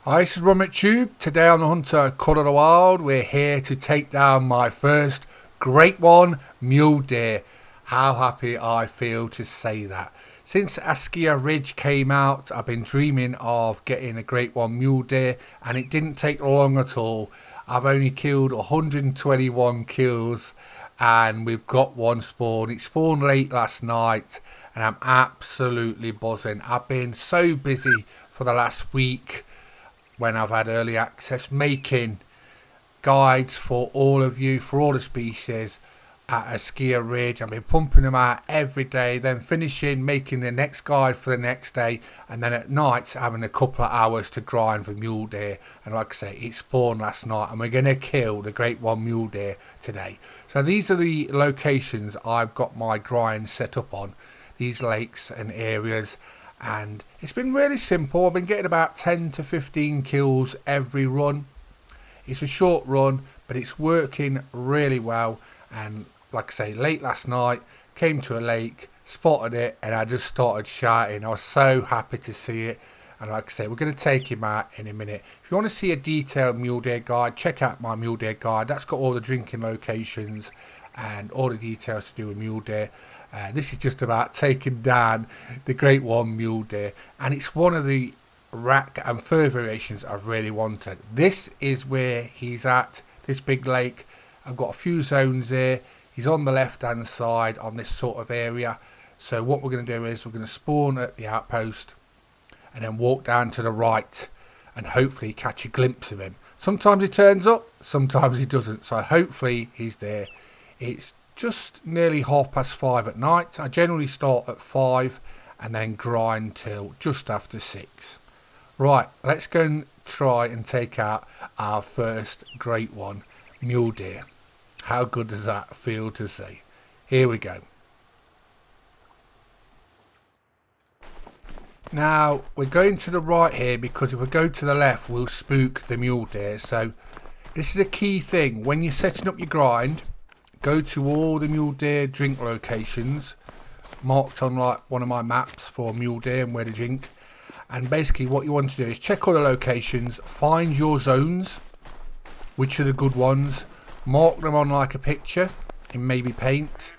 Hi, this is Ron Tube. Today on the Hunter Call of the Wild, we're here to take down my first Great One Mule Deer. How happy I feel to say that. Since Askiy Ridge came out, I've been dreaming of getting a Great One Mule Deer, and it didn't take long at all. I've only killed 121 kills, and we've got one spawn. It spawned late last night, and I'm absolutely buzzing. I've been so busy for the last week when I've had early access, making guides for all of you, for all the species at Askiy Ridge. I've been pumping them out every day, then finishing, making the next guide for the next day, and then at night having a couple of hours to grind for mule deer. And like I say, it spawned last night, and we're going to kill the Great One Mule Deer today. So these are the locations I've got my grind set up on, these lakes and areas. And it's been really simple. I've been getting about 10 to 15 kills every run. It's a short run, but it's working really well. And like I say, late last night, came to a lake, spotted it, and I just started shouting. I was so happy to see it. And like I say, we're going to take him out in a minute. If you want to see a detailed mule deer guide, check out my mule deer guide. That's got all the drinking locations and all the details to do with mule deer. This is just about taking down the Great One Mule Deer, and it's one of the rack and fur variations I've really wanted. This is where he's at, this big lake. I've got a few zones here. He's on the left hand side on this sort of area. So what we're going to do is we're going to spawn at the outpost and then walk down to the right and hopefully catch a glimpse of him. Sometimes he turns up, sometimes he doesn't, so hopefully he's there. It's just nearly 5:30 at night. I generally start at 5 and then grind till just after 6. Right, let's go and try and take out our first Great One Mule Deer. How good does that feel to see? Here we go. Now we're going to the right here because if we go to the left we'll spook the mule deer. So this is a key thing when you're setting up your grind. Go to all the mule deer drink locations marked on like one of my maps for mule deer and where to drink. And basically what you want to do is check all the locations, find your zones, which are the good ones, mark them on like a picture in maybe paint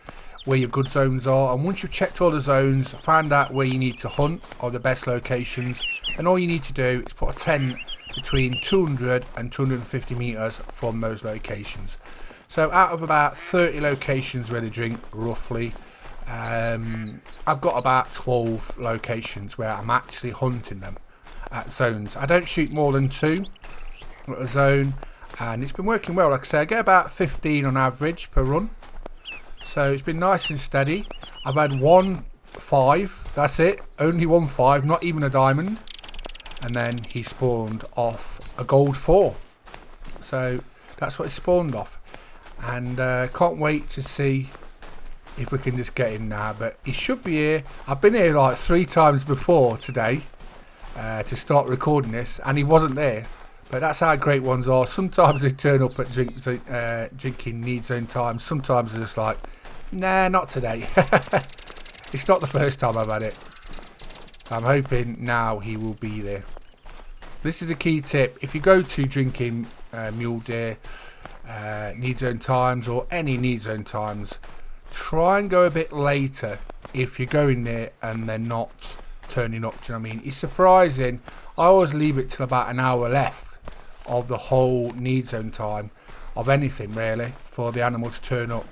where your good zones are. And once you've checked all the zones, find out where you need to hunt or the best locations. And all you need to do is put a tent between 200 and 250 meters from those locations. So out of about 30 locations where to drink, roughly, I've got about 12 locations where I'm actually hunting them at zones. I don't shoot more than 2 at a zone, and it's been working well. Like I say, I get about 15 on average per run. So it's been nice and steady. I've had 1 5, that's it, only 1 5, not even a diamond. And then he spawned off a gold 4. So that's what he spawned off. And can't wait to see if we can just get him now, but he should be here. I've been here like 3 times before today to start recording this, and he wasn't there. But that's how great ones are. Sometimes they turn up at drinking need zone time. Sometimes they're just like, nah, not today. It's not the first time I've had it. I'm hoping now he will be there. This is a key tip. If you go to drinking mule deer need zone times or any need zone times, try and go a bit later if you're going there and they're not turning up. Do you know what I mean? It's surprising. I always leave it till about an hour left of the whole need zone time of anything really for the animal to turn up,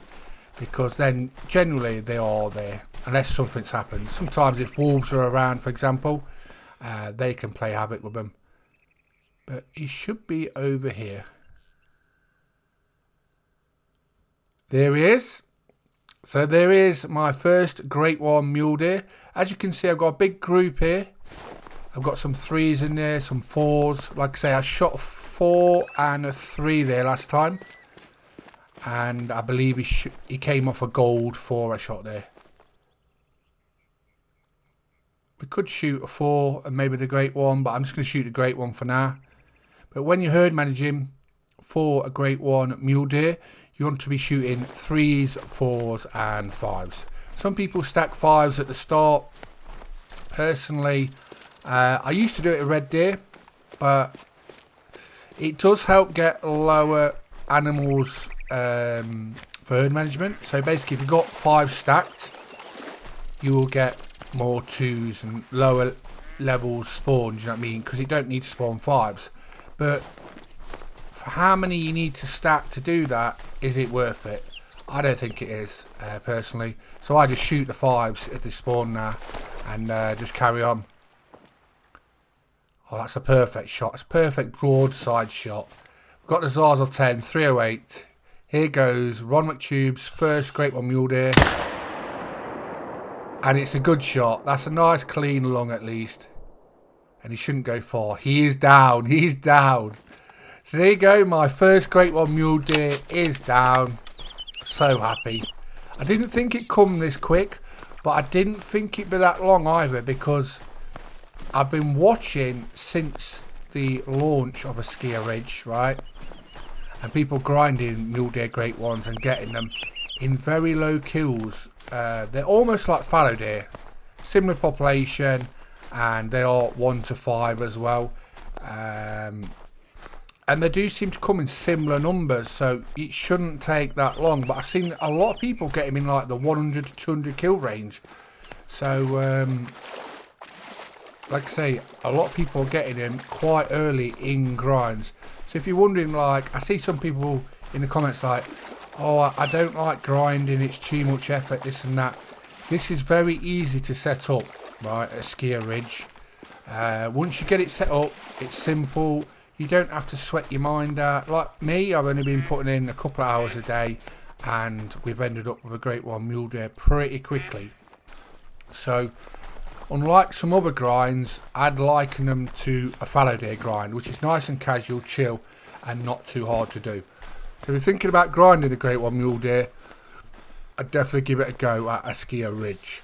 because then generally they are there unless something's happened. Sometimes if wolves are around, for example, they can play havoc with them. But he should be over here. There he is. So there is my first Great One Mule Deer. As you can see, I've got a big group here. I've got some 3s in there, some 4s. Like I say, I shot a 4 and a 3 there last time. And I believe he came off a gold 4 I shot there. We could shoot a 4 and maybe the Great One, but I'm just going to shoot the Great One for now. But when you herd manage him for a Great One Mule Deer, you want to be shooting 3s, 4s and 5s. Some people stack 5s at the start. Personally, I used to do it at red deer. but it does help get lower animals for herd management. So basically, if you've got 5 stacked, you will get more 2s and lower levels spawned, you know what I mean? Because you don't need to spawn 5s. But for how many you need to stack to do that, is it worth it? I don't think it is, personally. So I just shoot the 5s if they spawn now and just carry on. Oh, that's a perfect shot. It's a perfect broadside shot. We've got the Zazzle 10, 308. Here goes Ron McTube's first Great One Mule Deer. And it's a good shot. That's a nice clean lung at least. And he shouldn't go far. He is down. He's down. So there you go. My first Great One Mule Deer is down. So happy. I didn't think it'd come this quick. But I didn't think it'd be that long either. Because I've been watching since the launch of Askiy Ridge, right? And people grinding mule deer great ones and getting them in very low kills. They're almost like fallow deer. Similar population, and they are 1 to 5 as well. And they do seem to come in similar numbers, so it shouldn't take that long. But I've seen a lot of people get them in like the 100 to 200 kill range. So, like I say, a lot of people are getting them quite early in grinds. So if you're wondering, like, I see some people in the comments like, oh, I don't like grinding, it's too much effort, this and that. This is very easy to set up, right, at Askiy Ridge. Once you get it set up, it's simple. You don't have to sweat your mind out. Like me, I've only been putting in a couple of hours a day, and we've ended up with a Great One Mule Deer pretty quickly. So, unlike some other grinds, I'd liken them to a fallow deer grind, which is nice and casual, chill, and not too hard to do. So if you're thinking about grinding a Great One Mule Deer, I'd definitely give it a go at Askiy Ridge.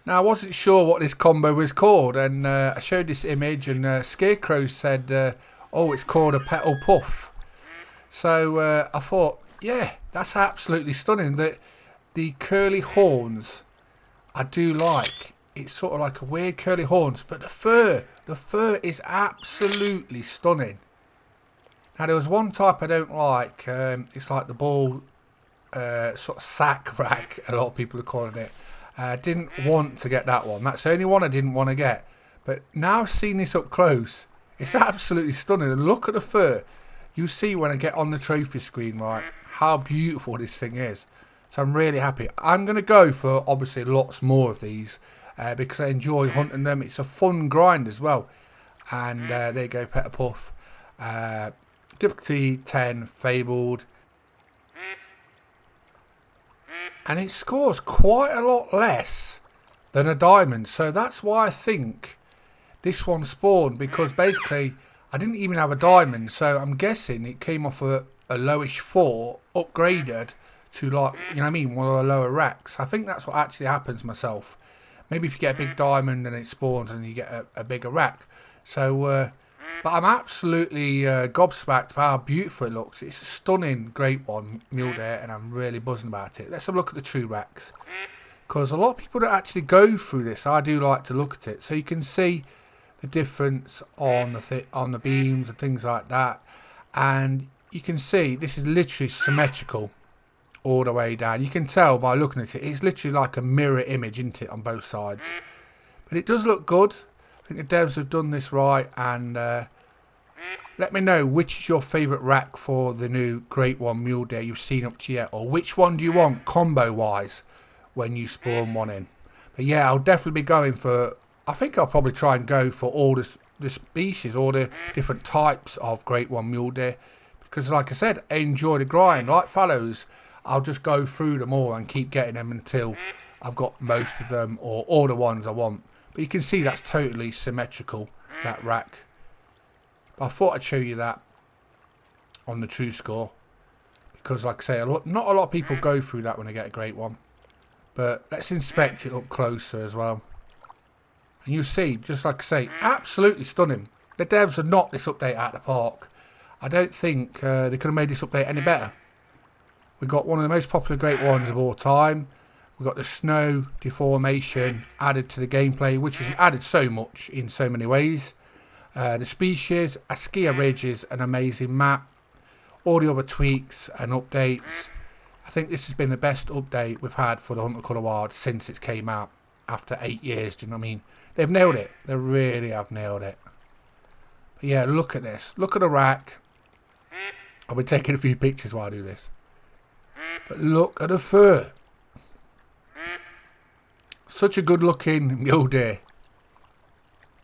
Now, I wasn't sure what this combo was called, and I showed this image, and Scarecrow said, oh, it's called a petal puff. So I thought, yeah, that's absolutely stunning. The curly horns, I do like. It's sort of like a weird curly horns, but the fur is absolutely stunning. Now there was one type I don't like. It's like the ball sort of sack rack. A lot of people are calling it. Didn't want to get that one. That's the only one I didn't want to get. But now I've seen this up close, it's absolutely stunning. And look at the fur. You see when I get on the trophy screen, right, how beautiful this thing is. So I'm really happy. I'm going to go for, obviously, lots more of these because I enjoy hunting them. It's a fun grind as well. And there you go, Petal Puff. Difficulty 10, Fabled. And it scores quite a lot less than a diamond. So that's why I think this one spawned. Because basically, I didn't even have a diamond. So I'm guessing it came off a lowish 4, upgraded to, like, you know what I mean, one of the lower racks. I think that's what actually happens myself. Maybe if you get a big diamond and it spawns and you get a bigger rack. So, but I'm absolutely gobsmacked by how beautiful it looks. It's a stunning Great One Mule Deer, and I'm really buzzing about it. Let's have a look at the true racks, because a lot of people don't actually go through this. I do like to look at it, so you can see the difference on the beams and things like that. And you can see this is literally symmetrical all the way down. You can tell by looking at it, it's literally like a mirror image, isn't it, on both sides. But it does look good. I think the devs have done this right, and let me know which is your favourite rack for the new Great One Mule Deer you've seen up to yet, or which one do you want combo wise when you spawn one in. But yeah, I'll definitely be going for, I think I'll probably try and go for all the species, all the different types of Great One Mule Deer, because like I said, I enjoy the grind. Like fallows, I'll just go through them all and keep getting them until I've got most of them or all the ones I want. But you can see that's totally symmetrical, that rack. But I thought I'd show you that on the true score, because like I say, not a lot of people go through that when they get a great one. But let's inspect it up closer as well. And you'll see, just like I say, absolutely stunning. The devs have knocked this update out of the park. I don't think they could have made this update any better. We've got one of the most popular great ones of all time. We've got the snow deformation added to the gameplay, which has added so much in so many ways. The species, Askiy Ridge is an amazing map. All the other tweaks and updates. I think this has been the best update we've had for the Hunter Colour Wild since it came out after 8 years. Do you know what I mean? They've nailed it. They really have nailed it. But yeah, look at this. Look at the rack. I'll be taking a few pictures while I do this. But look at the fur. Such a good looking mule deer.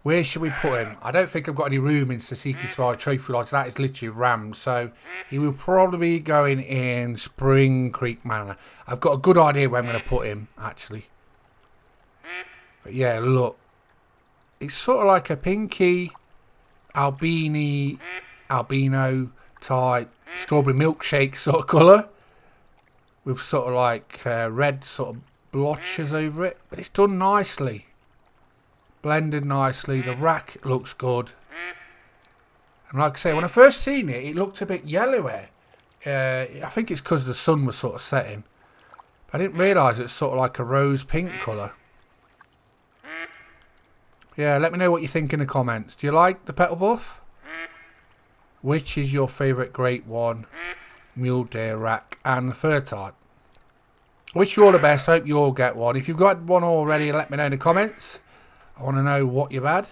Where should we put him? I don't think I've got any room in Askiy Ridge Trophy Lodge. That is literally rammed. So he will probably be going in Spring Creek Manor. I've got a good idea where I'm going to put him, actually. But yeah, look. It's sort of like a pinky, albino type strawberry milkshake sort of colour. With sort of like red sort of blotches over it. But it's done nicely. Blended nicely. The rack looks good. And like I say, when I first seen it, it looked a bit yellower. I think it's because the sun was sort of setting. I didn't realise it's sort of like a rose pink colour. Yeah, let me know what you think in the comments. Do you like the petal buff? Which is your favourite Great One Mule Deer rack and the fur type? Wish you all the best. Hope you all get one. If you've got one already, let me know in the comments. I want to know what you've had.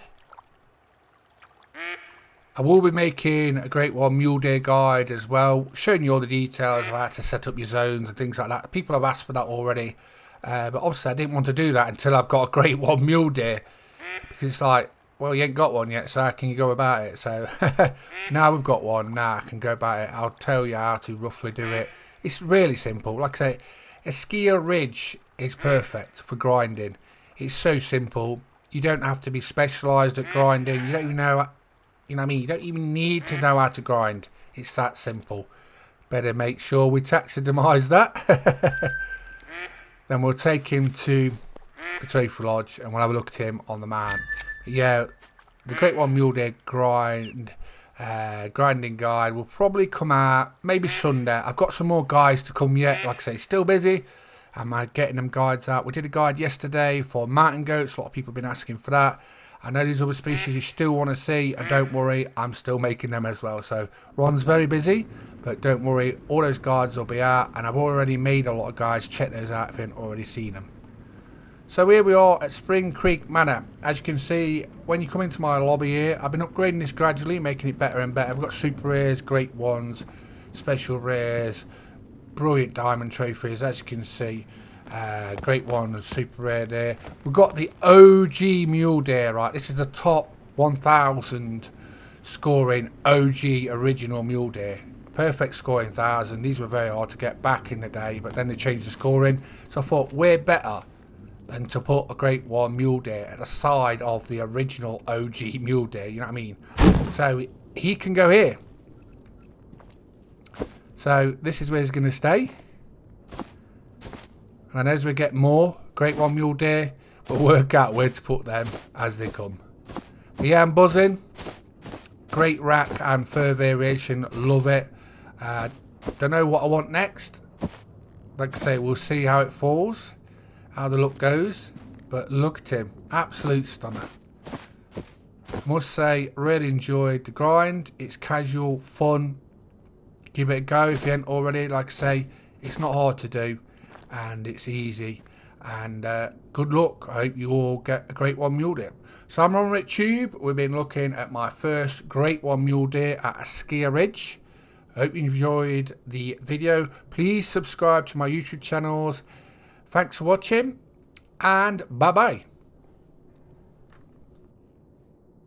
I will be making a Great One Mule Deer guide as well, showing you all the details of how to set up your zones and things like that. People have asked for that already, but obviously I didn't want to do that until I've got a Great One Mule Deer, because it's like, well, you ain't got one yet, so how can you go about it? So now we've got one, now I can go about it. I'll tell you how to roughly do it. It's really simple. Like I say, Askiy Ridge is perfect for grinding. It's so simple. You don't have to be specialised at grinding. You don't even know, you know what I mean? You don't even need to know how to grind. It's that simple. Better make sure we taxidermise that. Then we'll take him to the Trophy Lodge and we'll have a look at him on the man. But yeah, the Great One Mule Deer grinding guide will probably come out maybe Sunday. I've got some more guys to come yet. Like I say, still busy. Am I getting them guides out? We did a guide yesterday for mountain goats. A lot of people have been asking for that. I know there's other species you still want to see, and don't worry, I'm still making them as well. So Ron's very busy, but don't worry, all those guides will be out, and I've already made a lot of guys check those out if you haven't already seen them. So here we are at Spring Creek Manor. As you can see, when you come into my lobby here, I've been upgrading this gradually, making it better and better. I've got super rares, great ones, special rares, brilliant diamond trophies, as you can see. Great one, super rare there. We've got the OG Mule Deer, right? This is the top 1000 scoring OG original Mule Deer. Perfect scoring 1000. These were very hard to get back in the day, but then they changed the scoring. So I thought, we're better than to put a Great One Mule Deer at the side of the original OG Mule Deer, you know what I mean? So he can go here. So this is where he's going to stay. And as we get more Great One Mule Deer, we'll work out where to put them as they come. But yeah, I'm buzzing. Great rack and fur variation. Love it. Don't know what I want next. Like I say, we'll see how it falls. How the look goes. But look at him. Absolute stunner. Must say, really enjoyed the grind. It's casual, fun. Give it a go if you ain't already. Like I say, it's not hard to do. And it's easy. And good luck. I hope you all get a Great One Mule Deer. So I'm on RickTube. We've been looking at my first Great One Mule Deer at Askiy Ridge. I hope you enjoyed the video. Please subscribe to my YouTube channels. Thanks for watching. And bye-bye.